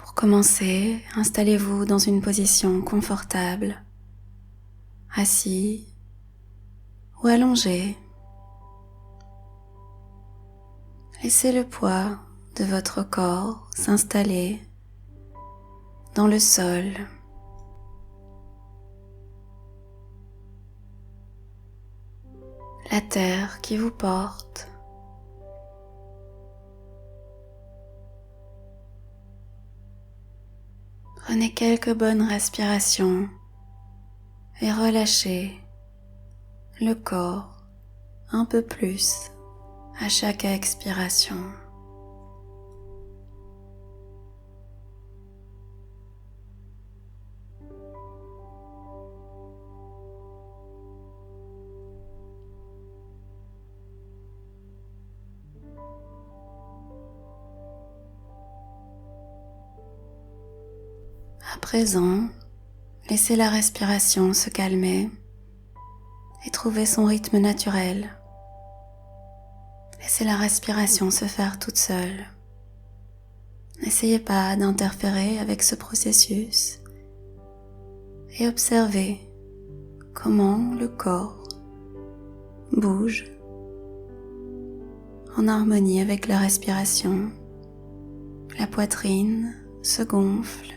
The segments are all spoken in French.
Pour commencer, installez-vous dans une position confortable, assis ou allongé. Laissez le poids de votre corps s'installer dans le sol. La terre qui vous porte. Prenez quelques bonnes respirations et relâchez le corps un peu plus à chaque expiration. À présent, laissez la respiration se calmer et trouver son rythme naturel. Laissez la respiration se faire toute seule. N'essayez pas d'interférer avec ce processus et observez comment le corps bouge en harmonie avec la respiration. La poitrine se gonfle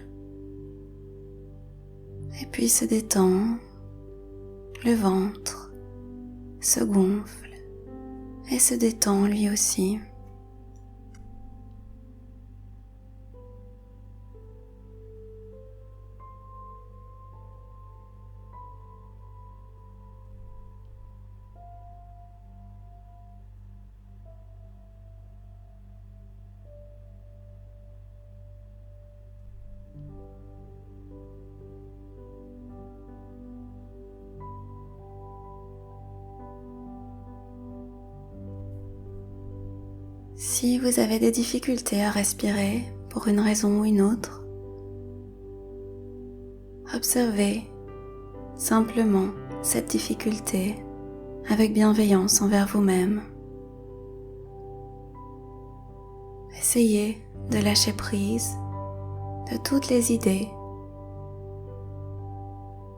et puis se détend. Le ventre se gonfle et se détend lui aussi. Si vous avez des difficultés à respirer pour une raison ou une autre, observez simplement cette difficulté avec bienveillance envers vous-même. Essayez de lâcher prise de toutes les idées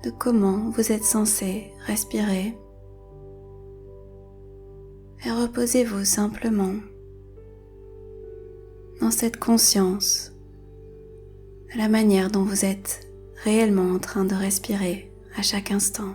de comment vous êtes censé respirer et reposez-vous simplement dans cette conscience de la manière dont vous êtes réellement en train de respirer à chaque instant.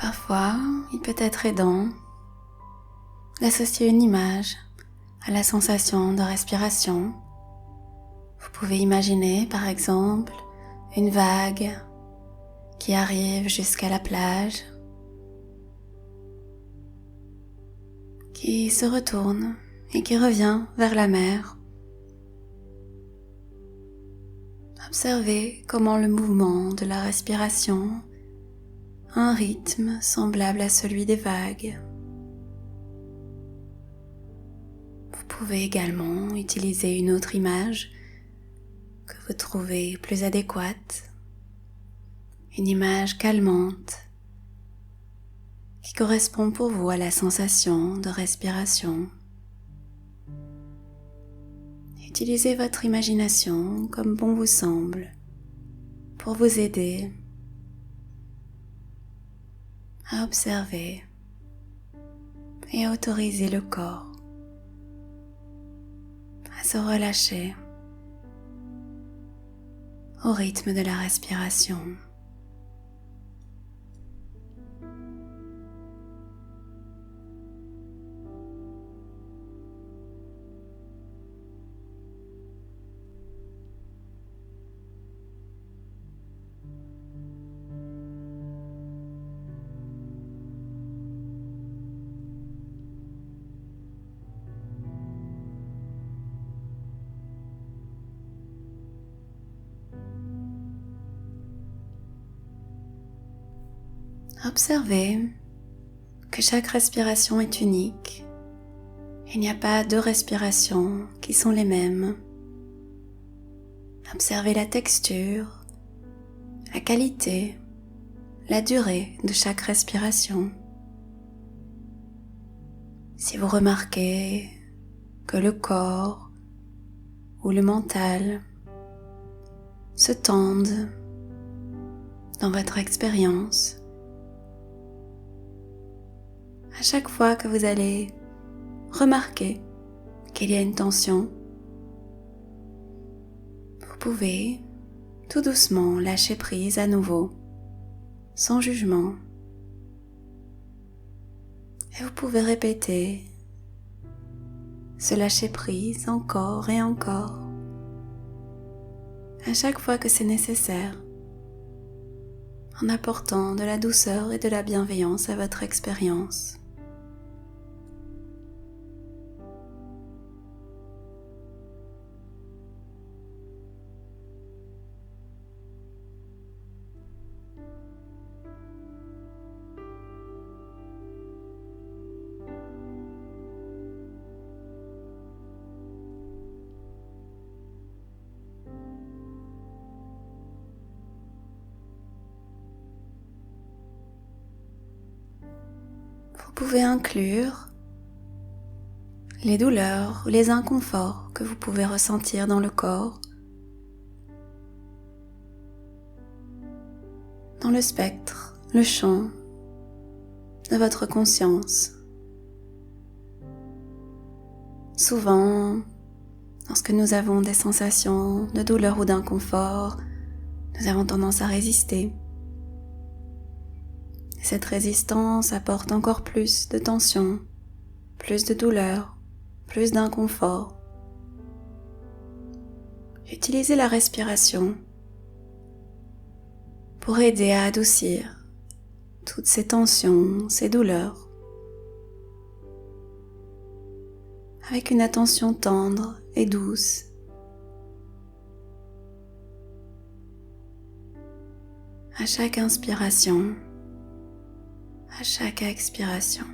Parfois, il peut être aidant d'associer une image à la sensation de respiration. Vous pouvez imaginer, par exemple, une vague qui arrive jusqu'à la plage, qui se retourne et qui revient vers la mer. Observez comment le mouvement de la respiration a un rythme semblable à celui des vagues. Vous pouvez également utiliser une autre image que vous trouvez plus adéquate, une image calmante qui correspond pour vous à la sensation de respiration. Utilisez votre imagination comme bon vous semble pour vous aider à observer et à autoriser le corps à se relâcher au rythme de la respiration. Observez que chaque respiration est unique. Il n'y a pas deux respirations qui sont les mêmes. Observez la texture, la qualité, la durée de chaque respiration. Si vous remarquez que le corps ou le mental se tendent dans votre expérience, à chaque fois que vous allez remarquer qu'il y a une tension, vous pouvez tout doucement lâcher prise à nouveau, sans jugement. Et vous pouvez répéter ce lâcher prise encore et encore, à chaque fois que c'est nécessaire, en apportant de la douceur et de la bienveillance à votre expérience. Vous pouvez inclure les douleurs ou les inconforts que vous pouvez ressentir dans le corps, dans le spectre, le champ de votre conscience. Souvent, lorsque nous avons des sensations de douleur ou d'inconfort, nous avons tendance à résister. Cette résistance apporte encore plus de tension, plus de douleur, plus d'inconfort. Utilisez la respiration pour aider à adoucir toutes ces tensions, ces douleurs, avec une attention tendre et douce. À chaque inspiration, à chaque expiration.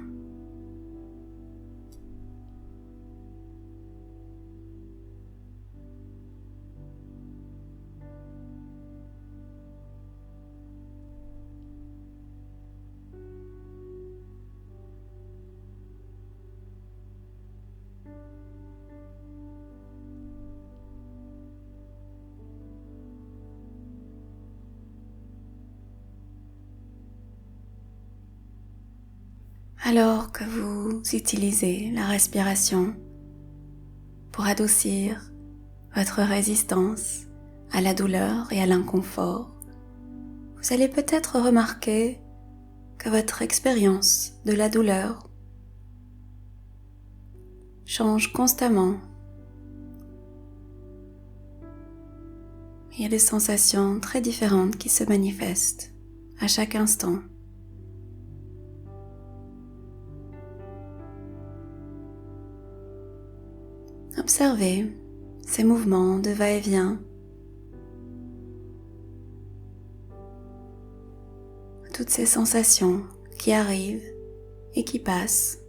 Alors que vous utilisez la respiration pour adoucir votre résistance à la douleur et à l'inconfort, vous allez peut-être remarquer que votre expérience de la douleur change constamment. Il y a des sensations très différentes qui se manifestent à chaque instant. Observez ces mouvements de va-et-vient, toutes ces sensations qui arrivent et qui passent.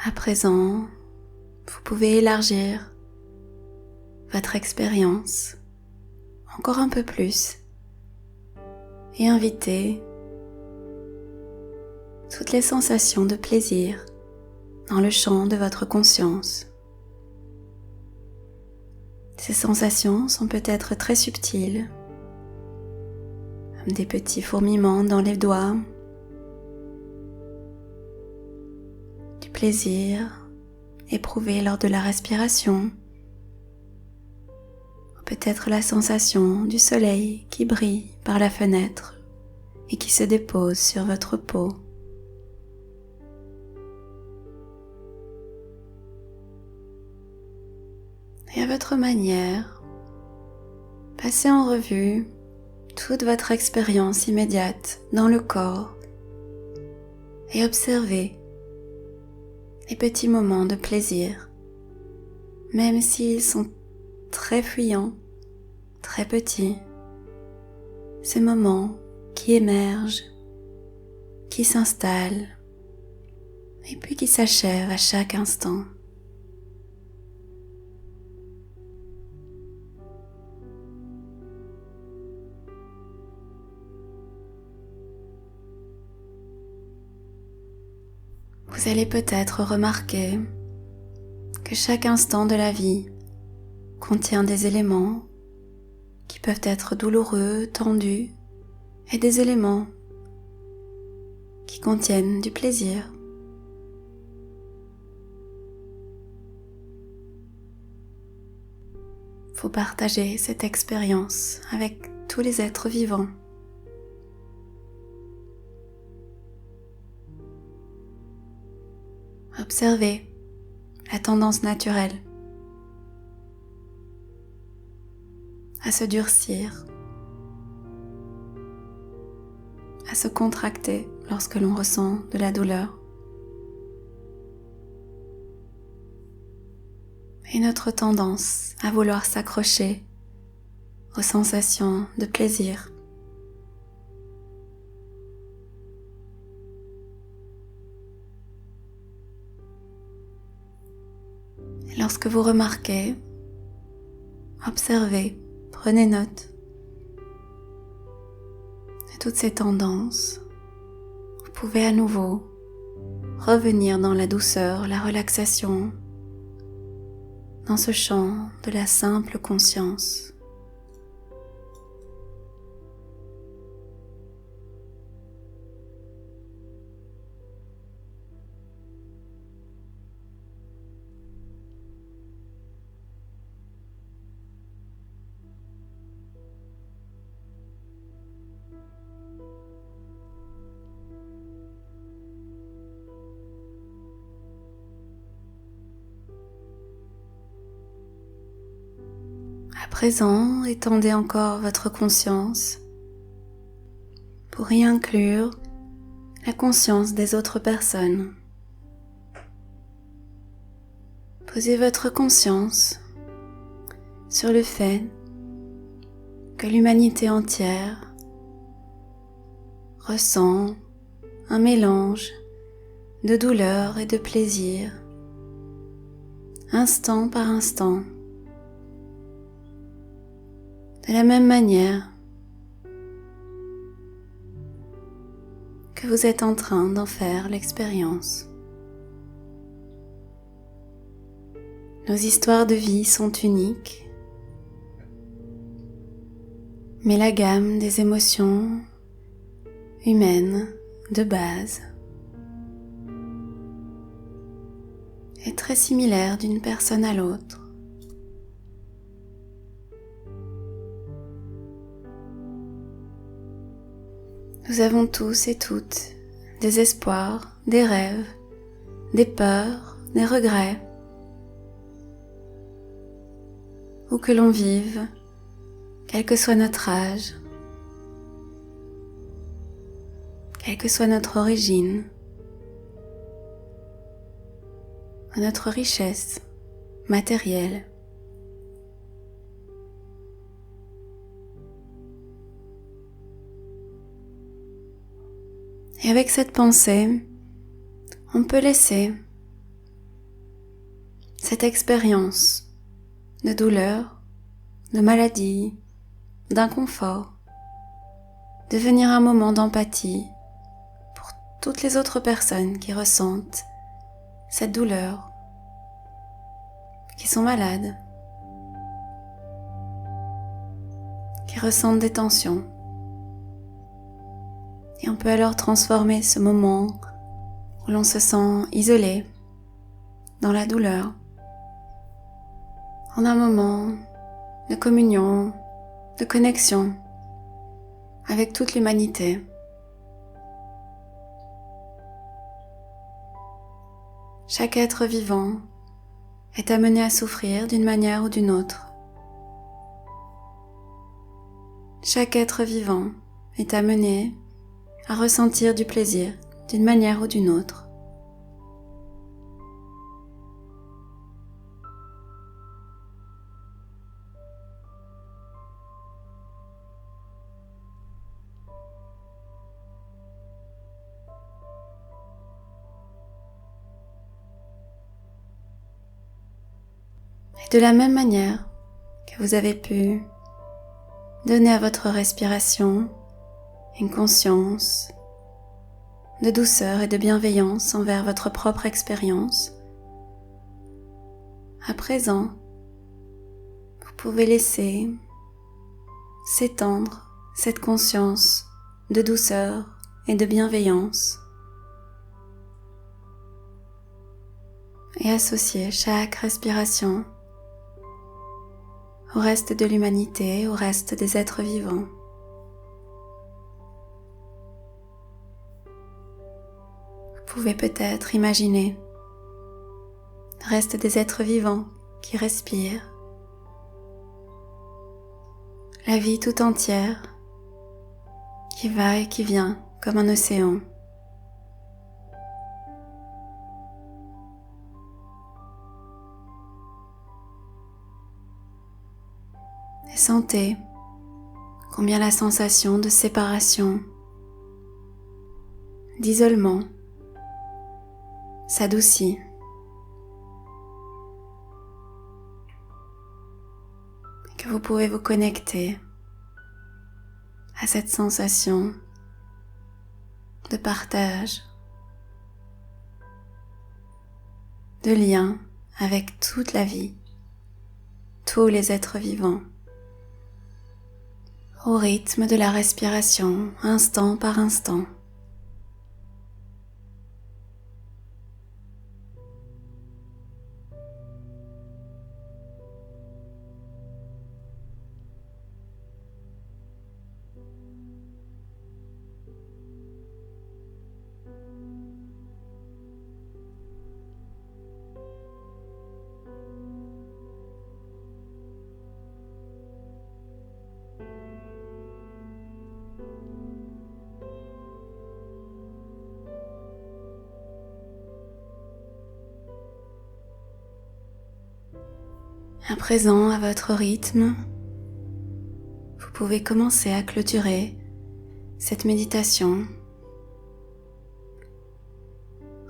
À présent, vous pouvez élargir votre expérience encore un peu plus et inviter toutes les sensations de plaisir dans le champ de votre conscience. Ces sensations sont peut-être très subtiles, comme des petits fourmillements dans les doigts, du plaisir éprouvé lors de la respiration, peut-être la sensation du soleil qui brille par la fenêtre et qui se dépose sur votre peau. Et à votre manière, passez en revue toute votre expérience immédiate dans le corps et observez les petits moments de plaisir, même s'ils sont très fuyants, très petits, ces moments qui émergent, qui s'installent et puis qui s'achèvent à chaque instant. Vous allez peut-être remarquer que chaque instant de la vie contient des éléments qui peuvent être douloureux, tendus, et des éléments qui contiennent du plaisir. Faut partager cette expérience avec tous les êtres vivants. Observez la tendance naturelle à se durcir, à se contracter lorsque l'on ressent de la douleur. Et notre tendance à vouloir s'accrocher aux sensations de plaisir. Et lorsque vous remarquez, observez, prenez note de toutes ces tendances. Vous pouvez à nouveau revenir dans la douceur, la relaxation, dans ce champ de la simple conscience. À présent, étendez encore votre conscience pour y inclure la conscience des autres personnes. Posez votre conscience sur le fait que l'humanité entière ressent un mélange de douleur et de plaisir, instant par instant. De la même manière que vous êtes en train d'en faire l'expérience. Nos histoires de vie sont uniques, mais la gamme des émotions humaines de base est très similaire d'une personne à l'autre. Nous avons tous et toutes des espoirs, des rêves, des peurs, des regrets. Où que l'on vive, quel que soit notre âge, quelle que soit notre origine, ou notre richesse matérielle. Et avec cette pensée, on peut laisser cette expérience de douleur, de maladie, d'inconfort devenir un moment d'empathie pour toutes les autres personnes qui ressentent cette douleur, qui sont malades, qui ressentent des tensions. Et on peut alors transformer ce moment où l'on se sent isolé dans la douleur en un moment de communion, de connexion avec toute l'humanité. Chaque être vivant est amené à souffrir d'une manière ou d'une autre. Chaque être vivant est amené à ressentir du plaisir d'une manière ou d'une autre. Et de la même manière que vous avez pu donner à votre respiration une conscience de douceur et de bienveillance envers votre propre expérience, à présent, vous pouvez laisser s'étendre cette conscience de douceur et de bienveillance et associer chaque respiration au reste de l'humanité, au reste des êtres vivants. Vous pouvez peut-être imaginer le reste des êtres vivants qui respirent, la vie tout entière qui va et qui vient comme un océan. Et sentez combien la sensation de séparation, d'isolement, s'adoucit. Et que vous pouvez vous connecter à cette sensation de partage, de lien avec toute la vie, tous les êtres vivants, au rythme de la respiration, instant par instant. À présent, à votre rythme, vous pouvez commencer à clôturer cette méditation.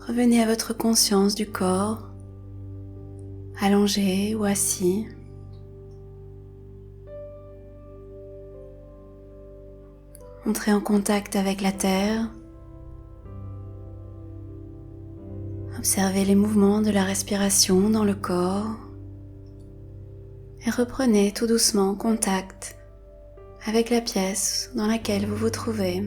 Revenez à votre conscience du corps, allongé ou assis. Entrez en contact avec la terre. Observez les mouvements de la respiration dans le corps. Et reprenez tout doucement contact avec la pièce dans laquelle vous vous trouvez.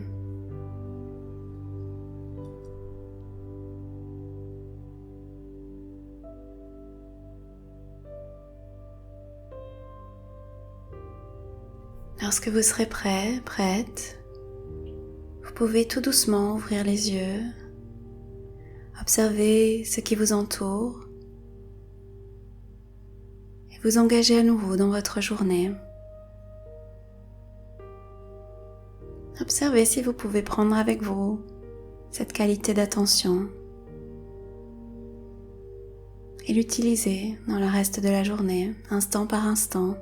Lorsque vous serez prêt, prête, vous pouvez tout doucement ouvrir les yeux, observer ce qui vous entoure et vous engager à nouveau dans votre journée. Observez si vous pouvez prendre avec vous cette qualité d'attention et l'utiliser dans le reste de la journée, instant par instant.